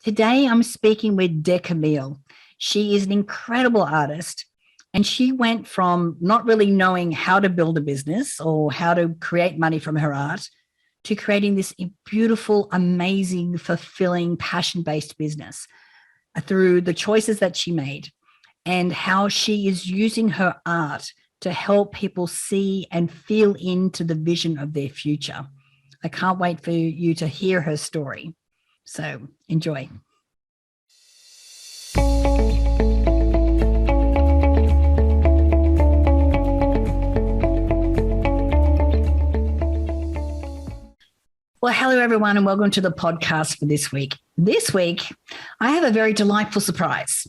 Today, I'm speaking with Camille. She is an incredible artist, and she went from not really knowing how to build a business or how to create money from her art to creating this beautiful, amazing, fulfilling, passion-based business through the choices that she made and how she is using her art to help people see and feel into the vision of their future. I can't wait for you to hear her story. So enjoy. Well, hello, everyone, and welcome to the podcast for this week. This week, I have a very delightful surprise.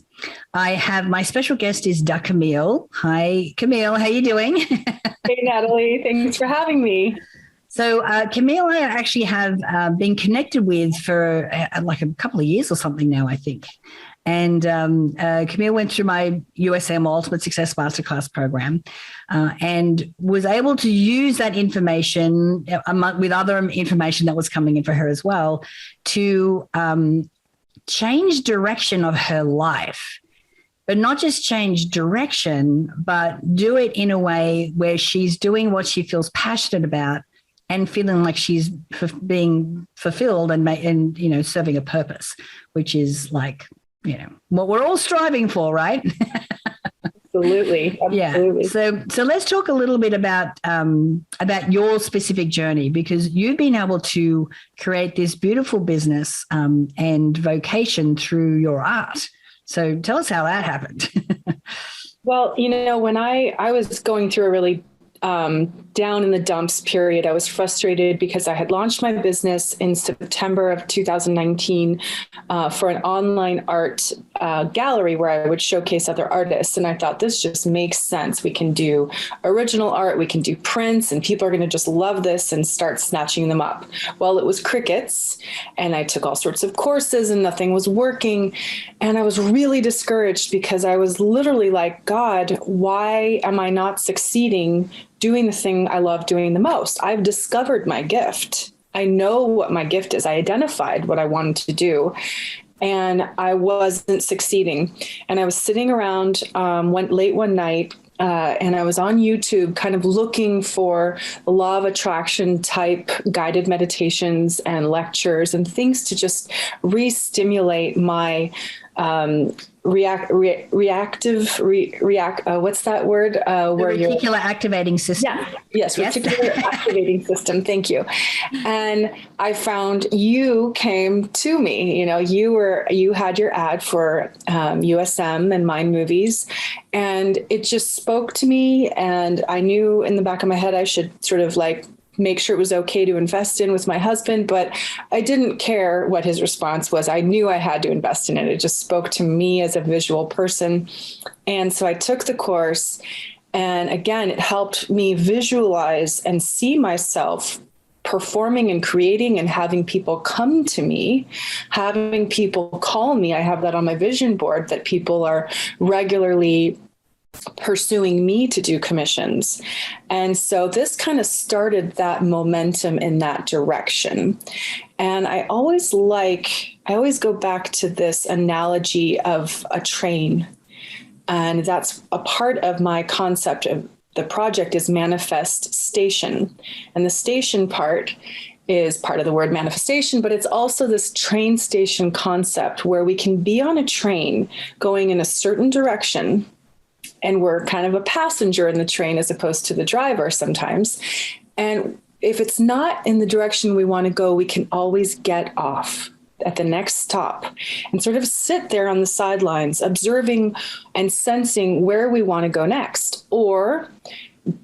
I have my special guest is Camille. Hi, Camille. How are you doing? Hey, Natalie. Thanks for having me. So Camille, I actually have been connected with for like a couple of years or something now, I think. And Camille went through my USM Ultimate Success Masterclass program and was able to use that information with other information that was coming in for her as well to change direction of her life. But not just change direction, but do it in a way where she's doing what she feels passionate about and feeling like she's being fulfilled and serving a purpose, which is like, what we're all striving for, right? Absolutely. Yeah. So let's talk a little bit about your specific journey, because you've been able to create this beautiful business and vocation through your art. So tell us how that happened. Well, when I was going through a really down in the dumps period, I was frustrated because I had launched my business in September of 2019 for an online art gallery where I would showcase other artists. And I thought, this just makes sense. We can do original art, we can do prints, and people are going to just love this and start snatching them up. Well, it was crickets, and I took all sorts of courses and nothing was working. And I was really discouraged because I was literally like, God, why am I not succeeding doing the thing I love doing the most? I've discovered my gift. I know what my gift is. I identified what I wanted to do, and I wasn't succeeding. And I was sitting around late one night, and I was on YouTube kind of looking for law of attraction type guided meditations and lectures and things to just re-stimulate my what's that word? Reticular activating system. Yes, reticular activating system. Thank you. And I found you came to me. You had your ad for USM and Mind Movies, and it just spoke to me. And I knew in the back of my head I should sort of like make sure it was okay to invest in with my husband, but I didn't care what his response was. I knew I had to invest in it. It just spoke to me as a visual person. And so I took the course, and again, it helped me visualize and see myself performing and creating and having people come to me, having people call me. I have that on my vision board, that people are regularly pursuing me to do commissions. And so this kind of started that momentum in that direction. And I always go back to this analogy of a train. And that's a part of my concept of the project is manifest station. And the station part is part of the word manifestation, but it's also this train station concept where we can be on a train going in a certain direction, and we're kind of a passenger in the train as opposed to the driver sometimes. And if it's not in the direction we want to go, we can always get off at the next stop and sort of sit there on the sidelines, observing and sensing where we want to go next, or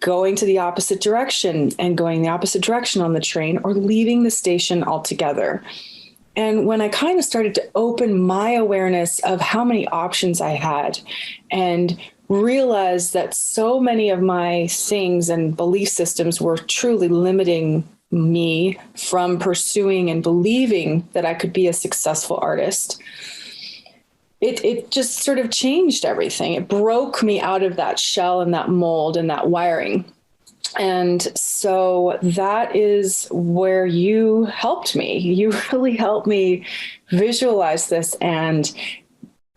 going to the opposite direction and going the opposite direction on the train, or leaving the station altogether. And when I kind of started to open my awareness of how many options I had and realized that so many of my things and belief systems were truly limiting me from pursuing and believing that I could be a successful artist, it just sort of changed everything. It broke me out of that shell and that mold and that wiring. And so that is where you helped me. You really helped me visualize this, and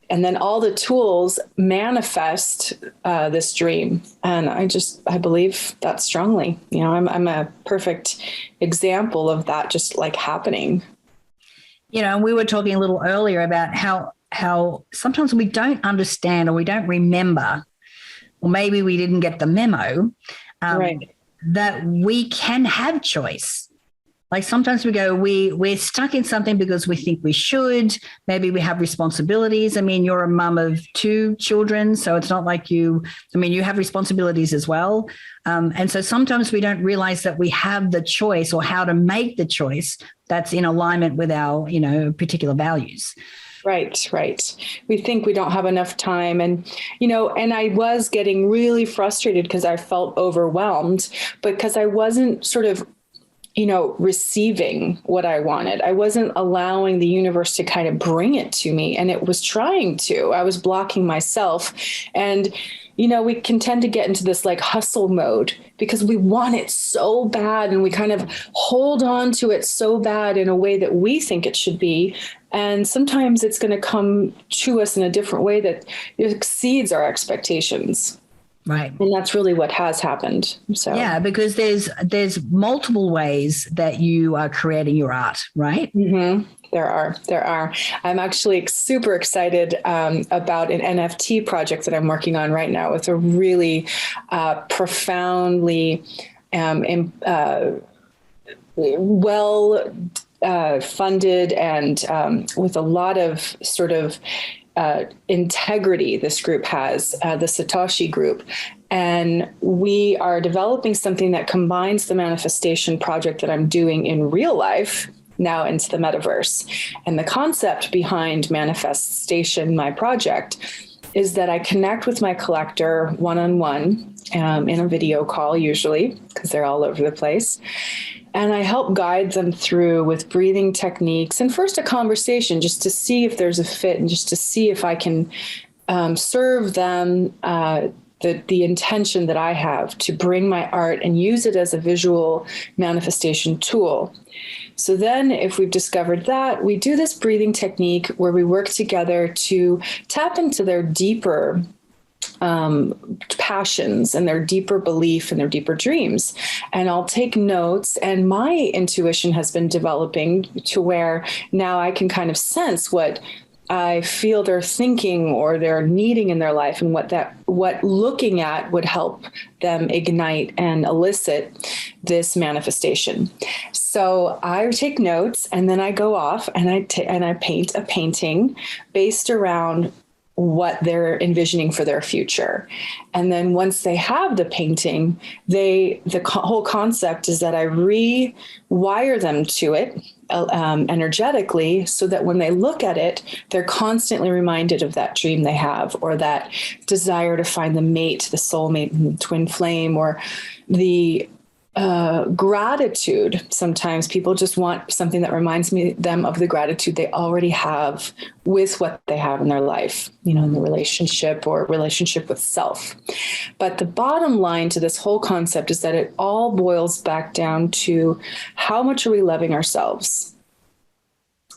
then all the tools manifest this dream. And I believe that strongly. You know, I'm a perfect example of that just like happening. You know, we were talking a little earlier about how sometimes we don't understand, or we don't remember, or maybe we didn't get the memo, Right. that we can have choice. Like sometimes we go, we're stuck in something because we think we should. Maybe we have responsibilities. I mean, you're a mum of 2 children, so it's not like you have responsibilities as well. And so sometimes we don't realize that we have the choice, or how to make the choice that's in alignment with our, particular values. Right, right. We think we don't have enough time. And, and I was getting really frustrated because I felt overwhelmed, because I wasn't sort of receiving what I wanted. I wasn't allowing the universe to kind of bring it to me, and it was trying to. I was blocking myself. And, we can tend to get into this like hustle mode because we want it so bad, and we kind of hold on to it so bad in a way that we think it should be. And sometimes it's going to come to us in a different way that exceeds our expectations. Right. And that's really what has happened. So yeah, because there's multiple ways that you are creating your art, right? Mm-hmm. There are. I'm actually super excited about an NFT project that I'm working on right now with a really profoundly well funded and with a lot of sort of integrity. This group has the Satoshi Group, and we are developing something that combines the manifestation project that I'm doing in real life now into the metaverse. And the concept behind manifestation, my project, is that I connect with my collector one-on-one in a video call, usually, because they're all over the place. And I help guide them through with breathing techniques, and first a conversation just to see if there's a fit, and just to see if I can serve them the intention that I have to bring my art and use it as a visual manifestation tool. So then if we've discovered that, we do this breathing technique where we work together to tap into their deeper passions and their deeper belief and their deeper dreams. And I'll take notes, and my intuition has been developing to where now I can kind of sense what I feel they're thinking or they're needing in their life, and what looking at would help them ignite and elicit this manifestation. So I take notes, and then I go off and I paint a painting based around what they're envisioning for their future. And then once they have the painting, the whole concept is that I rewire them to it energetically, so that when they look at it, they're constantly reminded of that dream they have, or that desire to find the mate, the soulmate, twin flame, or the gratitude. Sometimes people just want something that reminds them of the gratitude they already have with what they have in their life, in the relationship or relationship with self. But the bottom line to this whole concept is that it all boils back down to how much are we loving ourselves?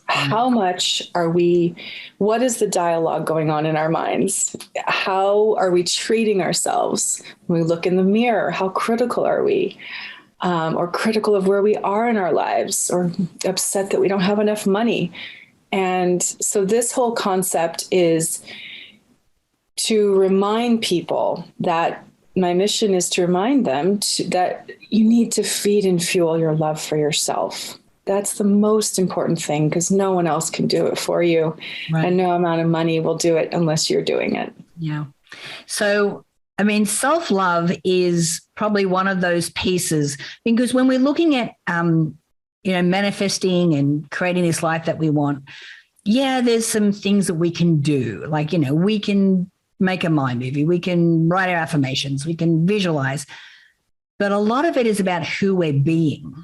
How much are we, what is the dialogue going on in our minds? How are we treating ourselves? When we look in the mirror, how critical are we? Or critical of where we are in our lives, or upset that we don't have enough money. And so this whole concept is to remind people that my mission is to remind them that you need to feed and fuel your love for yourself. That's the most important thing, because no one else can do it for you. Right. And no amount of money will do it unless you're doing it. Yeah. So, self-love is probably one of those pieces, because when we're looking at, manifesting and creating this life that we want, there's some things that we can do. Like, we can make a mind movie, we can write our affirmations, we can visualize. But a lot of it is about who we're being.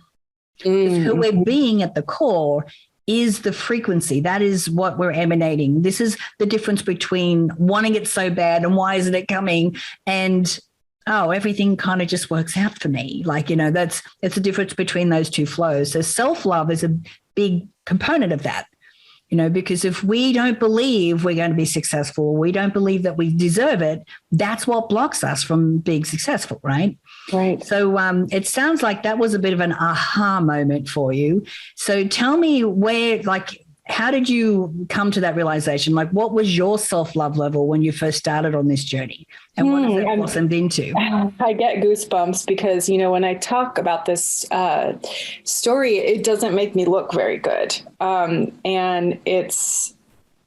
Mm-hmm. Who we're being at the core is the frequency. That is what we're emanating. This is the difference between wanting it so bad and why isn't it coming, and oh, everything kind of just works out for me. Like, it's the difference between those two flows. So self-love is a big component of that, because if we don't believe we're going to be successful, we don't believe that we deserve it, that's what blocks us from being successful, right? Right. So it sounds like that was a bit of an aha moment for you. So tell me how did you come to that realization? Like, what was your self-love level when you first started on this journey? And what has it blossomed into? I get goosebumps because, when I talk about this story, it doesn't make me look very good. And it's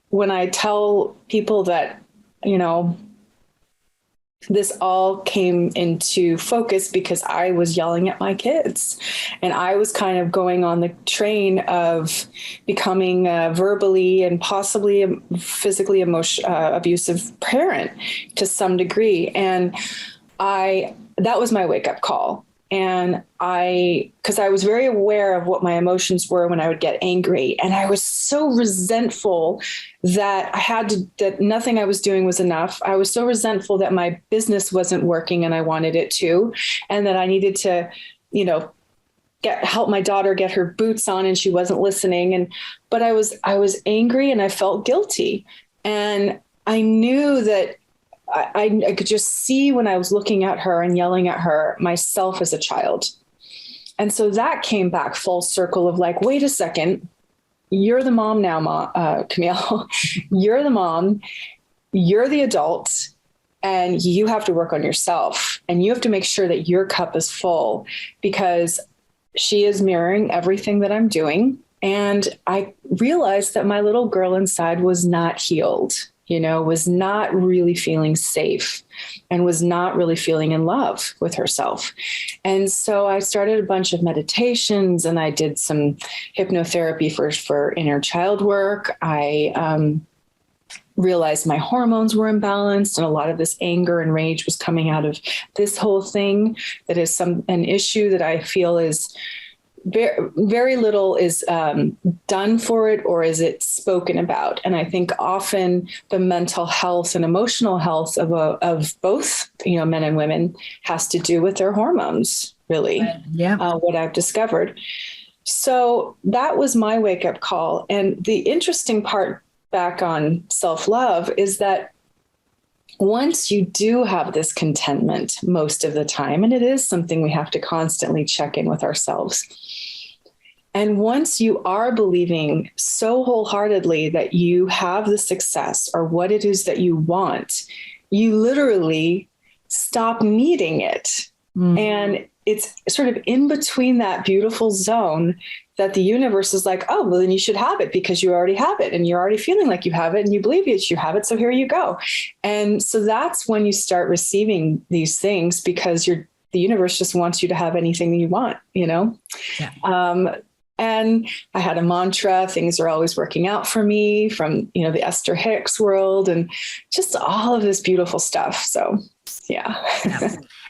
when I tell people that, this all came into focus because I was yelling at my kids, and I was kind of going on the train of becoming a verbally and possibly a physically abusive parent to some degree. And that was my wake up call. And because I was very aware of what my emotions were when I would get angry. And I was so resentful that that nothing I was doing was enough. I was so resentful that my business wasn't working and I wanted it to, and that I needed to, help my daughter get her boots on, and she wasn't listening. But I was angry and I felt guilty. And I knew that I could just see when I was looking at her and yelling at her, myself as a child. And so that came back full circle of like, wait a second, you're the mom now, Camille. You're the mom, you're the adult, and you have to work on yourself. And you have to make sure that your cup is full, because she is mirroring everything that I'm doing. And I realized that my little girl inside was not healed. Was not really feeling safe and was not really feeling in love with herself. And so I started a bunch of meditations, and I did some hypnotherapy for inner child work. I realized my hormones were imbalanced, and a lot of this anger and rage was coming out of this whole thing. That is an issue that I feel is very, very little is done for it, or is it spoken about? And I think often the mental health and emotional health of both, men and women has to do with their hormones, really. Yeah. What I've discovered. So that was my wake up call. And the interesting part back on self-love is that once you do have this contentment most of the time, and it is something we have to constantly check in with ourselves. And once you are believing so wholeheartedly that you have the success or what it is that you want, you literally stop needing it. Mm. And it's sort of in between that beautiful zone that the universe is like, oh, well, then you should have it because you already have it and you're already feeling like you have it and you believe that you have it. So here you go. And so that's when you start receiving these things, because the universe just wants you to have anything that you want, Yeah. And I had a mantra, things are always working out for me, from, the Esther Hicks world, and just all of this beautiful stuff. So, yeah.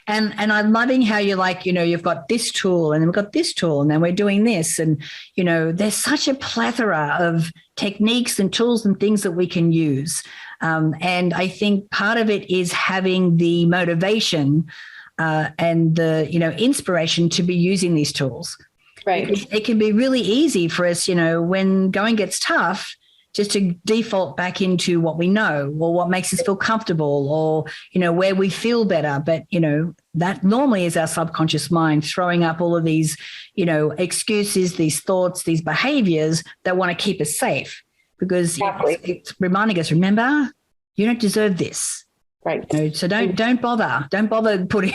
And I'm loving how you're like, you've got this tool and then we've got this tool and then we're doing this. And, there's such a plethora of techniques and tools and things that we can use. And I think part of it is having the motivation and the, inspiration to be using these tools. Right. Because it can be really easy for us, when going gets tough, just to default back into what we know or what makes us feel comfortable or, where we feel better. But, that normally is our subconscious mind throwing up all of these, excuses, these thoughts, these behaviors that want to keep us safe, because exactly. It's reminding us, remember, you don't deserve this. Right. So don't bother putting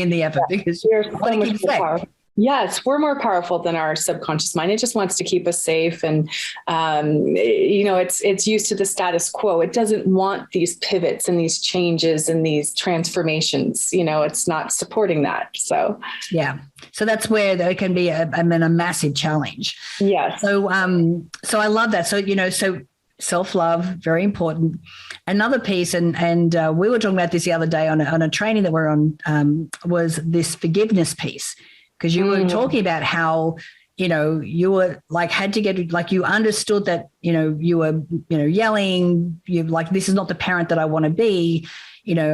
in the effort, because you're so much safe. Yes, we're more powerful than our subconscious mind. It just wants to keep us safe. And, it's used to the status quo. It doesn't want these pivots and these changes and these transformations. It's not supporting that. So, yeah. So that's where there can be a massive challenge. Yes. So I love that. So, self-love, very important. Another piece, and we were talking about this the other day on a training that we're on, was this forgiveness piece. Because you were talking about how, you were like, had to get, like, you understood that, you were, yelling, you like, this is not the parent that I want to be.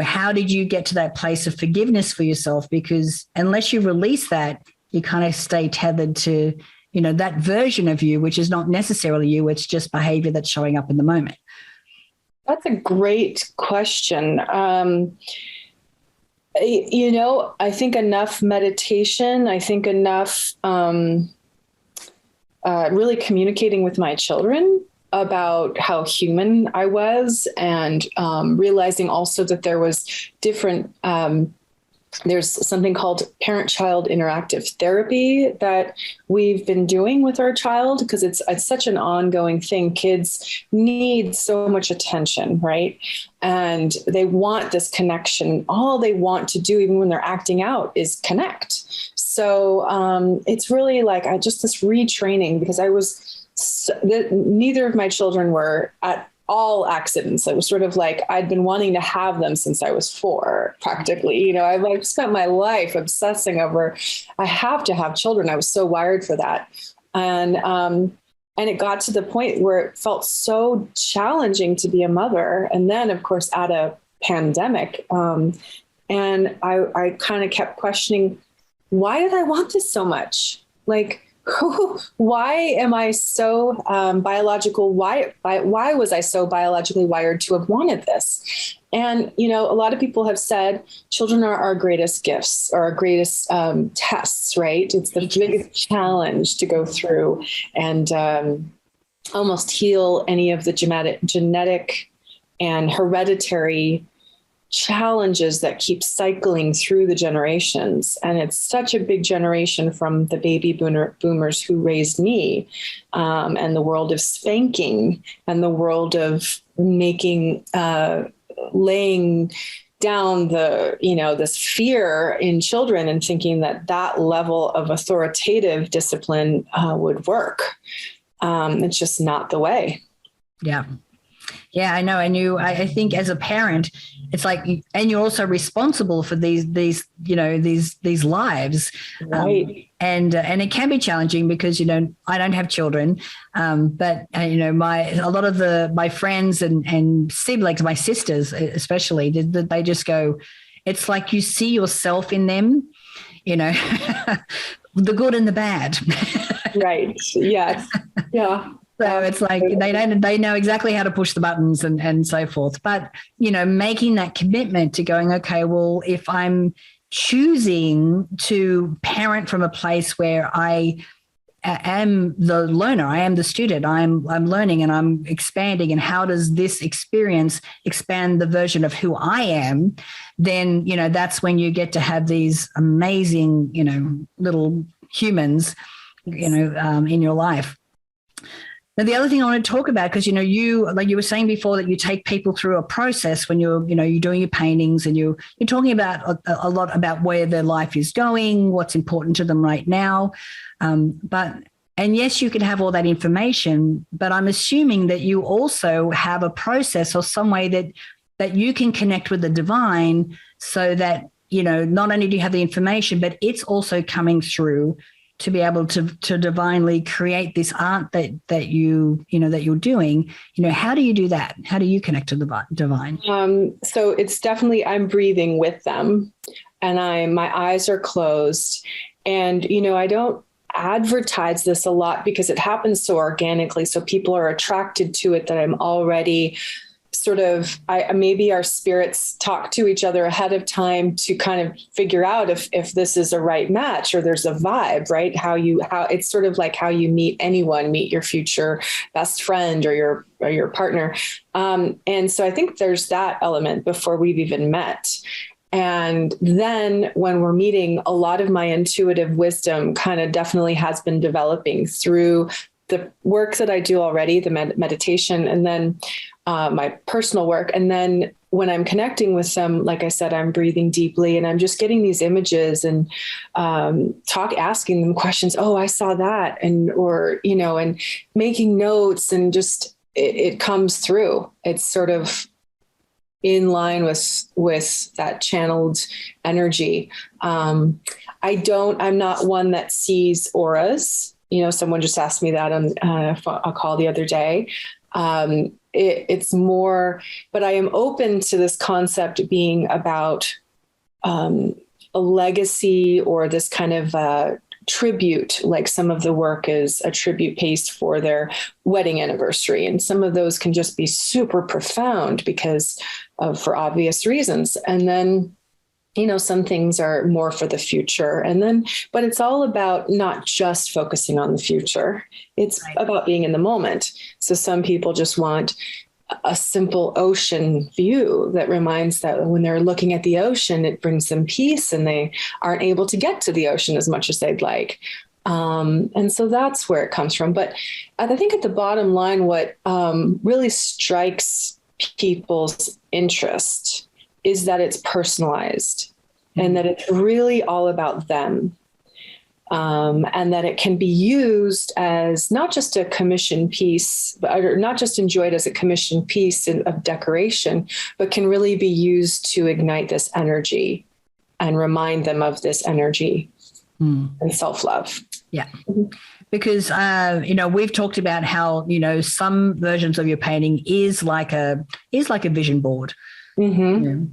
How did you get to that place of forgiveness for yourself? Because unless you release that, you kind of stay tethered to, that version of you, which is not necessarily you. It's just behavior that's showing up in the moment. That's a great question. I think enough meditation, I think enough really communicating with my children about how human I was, and realizing also that there was different, there's something called parent-child interactive therapy that we've been doing with our child, because it's such an ongoing thing. Kids need so much attention, right? And they want this connection. All they want to do, even when they're acting out, is connect. So it's really like just this retraining, because neither of my children were at all accidents. It was sort of like I'd been wanting to have them since I was 4, practically. I've like spent my life obsessing over, I have to have children. I was so wired for that. And it got to the point where it felt so challenging to be a mother. And then, of course, at a pandemic, and I kind of kept questioning, why did I want this so much? Like, why am I so biological? Why was I so biologically wired to have wanted this? And, a lot of people have said children are our greatest gifts, or our greatest tests, right? It's the biggest challenge to go through and almost heal any of the genetic and hereditary challenges that keep cycling through the generations. And it's such a big generation from the baby boomers who raised me, and the world of spanking, and the world of making, laying down this fear in children, and thinking that level of authoritative discipline would work. It's just not the way. Yeah. Yeah, I know. I think as a parent, it's like, and you're also responsible for these lives. Right. And it can be challenging because, I don't have children. But a lot of my friends and siblings, my sisters, especially, they just go, it's like you see yourself in them, the good and the bad. Right. Yes. Yeah. So it's like they know exactly how to push the buttons and so forth. But, making that commitment to going, okay, well, if I'm choosing to parent from a place where I am the learner, I am the student, I'm learning and I'm expanding, and how does this experience expand the version of who I am, then, that's when you get to have these amazing, little humans, in your life. Now, the other thing I want to talk about, because, you, like you were saying before, that you take people through a process when you're doing your paintings, and you're talking about a lot about where their life is going, what's important to them right now. And yes, you can have all that information, but I'm assuming that you also have a process or some way that you can connect with the divine, so that, not only do you have the information, but it's also coming through to be able to divinely create this art that you're doing. How do you do that? How do you connect to the divine? So it's definitely, I'm breathing with them, and my eyes are closed, and, I don't advertise this a lot because it happens so organically. So people are attracted to it, that I'm already sort of, maybe our spirits talk to each other ahead of time to kind of figure out if this is a right match, or there's a vibe, right? How it's sort of like how you meet your future best friend or your partner. And so I think there's that element before we've even met. And then when we're meeting, a lot of my intuitive wisdom kind of definitely has been developing through the work that I do already, the meditation, and then my personal work. And then when I'm connecting with them, like I said, I'm breathing deeply, and I'm just getting these images and asking them questions. Oh, I saw that. And making notes, and just, it comes through. It's sort of in line with that channeled energy. I'm not one that sees auras. someone just asked me that on a call the other day. It's more, but I am open to this concept being about a legacy or this kind of tribute, like some of the work is a tribute piece for their wedding anniversary. And some of those can just be super profound because for obvious reasons. And then, some things are more for the future. But it's all about not just focusing on the future. It's about being in the moment. So some people just want a simple ocean view that reminds that when they're looking at the ocean, it brings them peace and they aren't able to get to the ocean as much as they'd like. And so that's where it comes from. But I think at the bottom line, what really strikes people's interest is that it's personalized and that it's really all about them. And that it can be used as not just a commission piece, or not just enjoyed as a commission piece of decoration, but can really be used to ignite this energy and remind them of this energy and self-love. Yeah. Because, we've talked about how, some versions of your painting is like a vision board. And,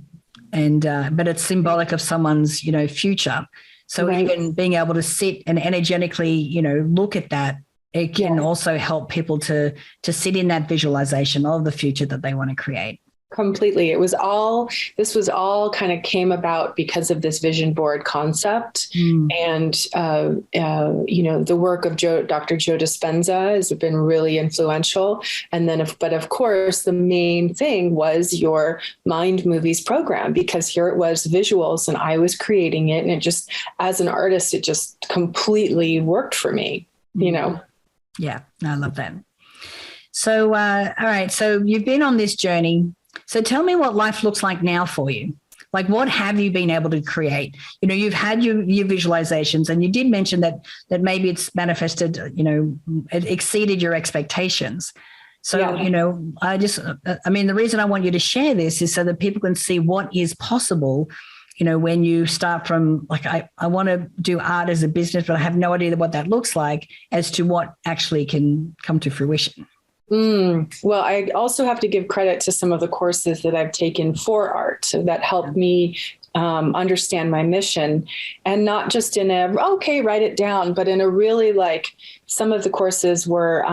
but it's symbolic of someone's, future. So even being able to sit and energetically, look at that, it can also help people to sit in that visualization of the future that they want to create. Completely. This was all kind of came about because of this vision board concept. And, the work of Dr. Joe Dispenza has been really influential. And then, but of course, the main thing was your Mind Movies program, because here it was visuals and I was creating it. And it just, as an artist, it just completely worked for me, Yeah, I love that. So, all right. So you've been on this journey. So tell me what life looks like now for you. Like, what have you been able to create? You've had your the and you did mention that maybe it's manifested, it exceeded your expectations. So, the reason I want you to share this is so that people can see what is possible, when you start from like, I want to do art as a business, but I have no idea what that looks like, as to what actually can come to fruition. Well, I also have to give credit to some of the courses that I've taken for art that helped me understand my mission, and not just in write it down, but in a really some of the courses were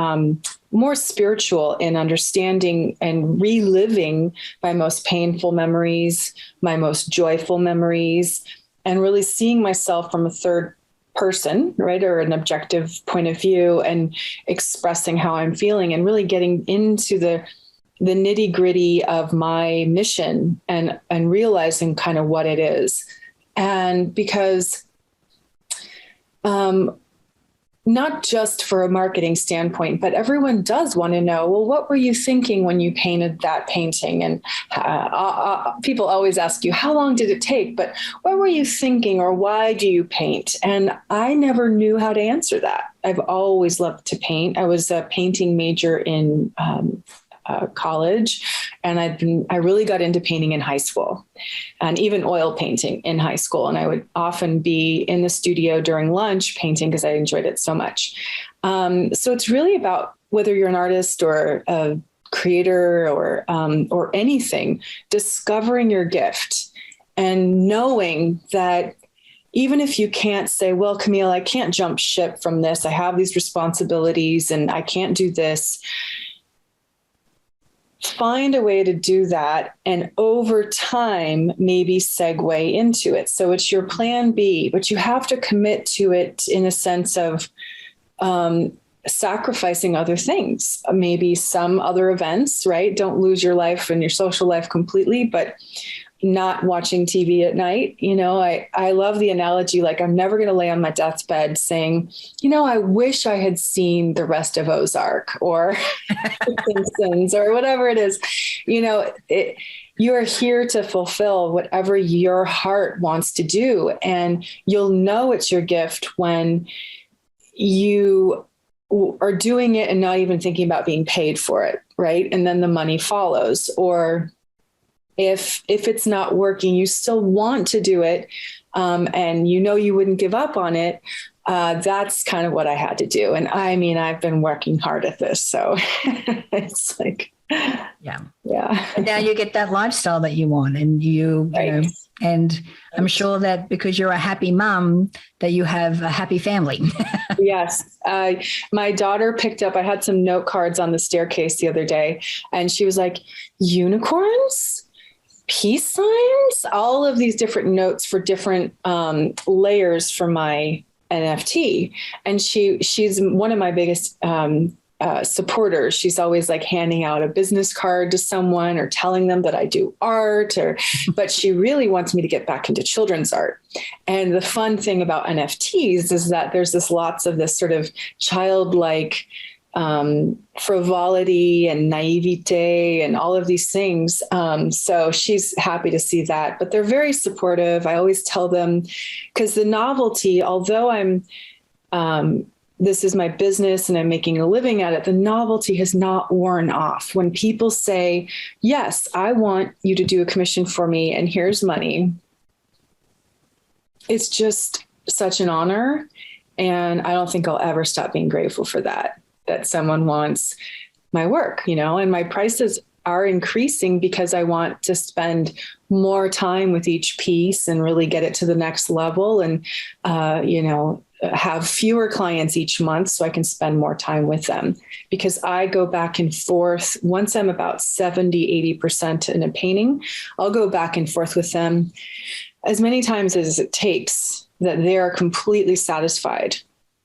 more spiritual in understanding and reliving my most painful memories, my most joyful memories, and really seeing myself from a third person, right, or an objective point of view, and expressing how I'm feeling, and really getting into the nitty gritty of my mission and realizing kind of what it is. And because not just for a marketing standpoint, but everyone does want to know, well, what were you thinking when you painted that painting? And people always ask you, how long did it take? But what were you thinking, or why do you paint? And I never knew how to answer that. I've always loved to paint. I was a painting major in college, and I really got into painting in high school, and even oil painting in high school. And I would often be in the studio during lunch painting because I enjoyed it so much. So it's really about whether you're an artist or a creator or anything, discovering your gift and knowing that even if you can't say, well, Camille, I can't jump ship from this, I have these responsibilities and I can't do this. Find a way to do that, and over time, maybe segue into it. So it's your plan B, but you have to commit to it in a sense of sacrificing other things, maybe some other events, right? Don't lose your life and your social life completely, but not watching TV at night. I love the analogy, like I'm never going to lay on my deathbed saying, I wish I had seen the rest of Ozark or The Simpsons or whatever it is. You are here to fulfill whatever your heart wants to do. And you'll know it's your gift when you are doing it and not even thinking about being paid for it. Right. And then the money follows. Or if it's not working, you still want to do it. And you wouldn't give up on it, that's kind of what I had to do. And I mean, I've been working hard at this. So it's like, Yeah. yeah. Now you get that lifestyle that you want, and you know, and I'm sure that because you're a happy mom, that you have a happy family. Yes. My daughter picked up, I had some note cards on the staircase the other day, and she was like, unicorns, peace signs, all of these different notes for different layers for my NFT. And she's one of my biggest supporters. She's always like handing out a business card to someone or telling them that I do art, but she really wants me to get back into children's art. And the fun thing about NFTs is that there's lots of this sort of childlike frivolity and naivete and all of these things. So she's happy to see that, but they're very supportive. I always tell them, because the novelty, although this is my business and I'm making a living at it, the novelty has not worn off. When people say, yes, I want you to do a commission for me and here's money, it's just such an honor. And I don't think I'll ever stop being grateful for that someone wants my work, and my prices are increasing because I want to spend more time with each piece and really get it to the next level and, have fewer clients each month so I can spend more time with them, because I go back and forth. Once I'm about 70, 80% in a painting, I'll go back and forth with them as many times as it takes that they are completely satisfied.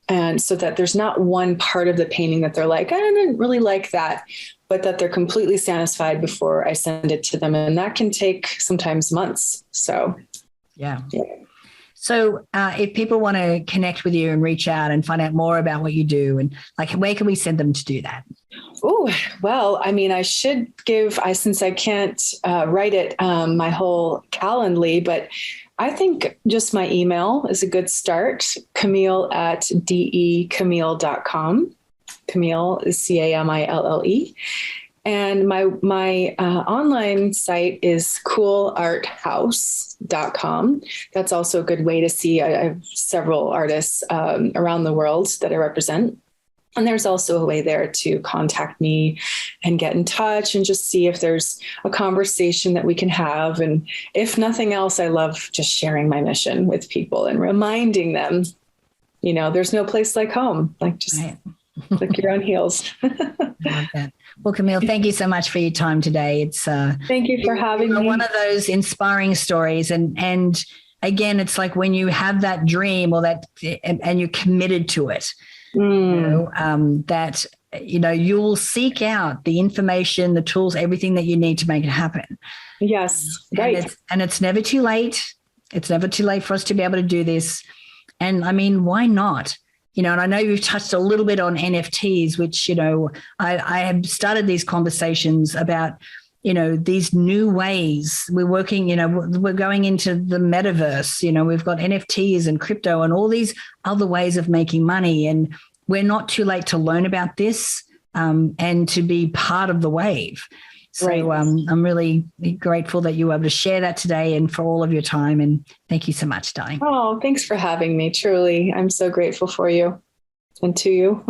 And so that there's not one part of the painting that they're like, I didn't really like that, but that they're completely satisfied before I send it to them. And that can take sometimes months. So, yeah. So if people want to connect with you and reach out and find out more about what you do, and like, where can we send them to do that? Oh, well, I mean, I should give, since I can't write it, my whole Calendly, but I think just my email is a good start. Camille at decamille.com. Camille is Camille. And my online site is coolarthouse.com. That's also a good way to see. I have several artists around the world that I represent. And there's also a way there to contact me and get in touch and just see if there's a conversation that we can have. And if nothing else, I love just sharing my mission with people and reminding them, there's no place like home, like just click your own heels. I love that. Well, Camille, thank you so much for your time today. It's thank you for having me. One of those inspiring stories. And again, it's like when you have that dream or that, and you're committed to it, that, you will seek out the information, the tools, everything that you need to make it happen. Yes. Right. And it's never too late. It's never too late for us to be able to do this. And I mean, why not? And I know you've touched a little bit on NFTs, which, I have started these conversations about, these new ways we're working, we're going into the metaverse, we've got NFTs and crypto and all these other ways of making money. And we're not too late to learn about this and to be part of the wave. So I'm really grateful that you were able to share that today and for all of your time. And thank you so much, darling. Oh, thanks for having me. Truly, I'm so grateful for you and to you.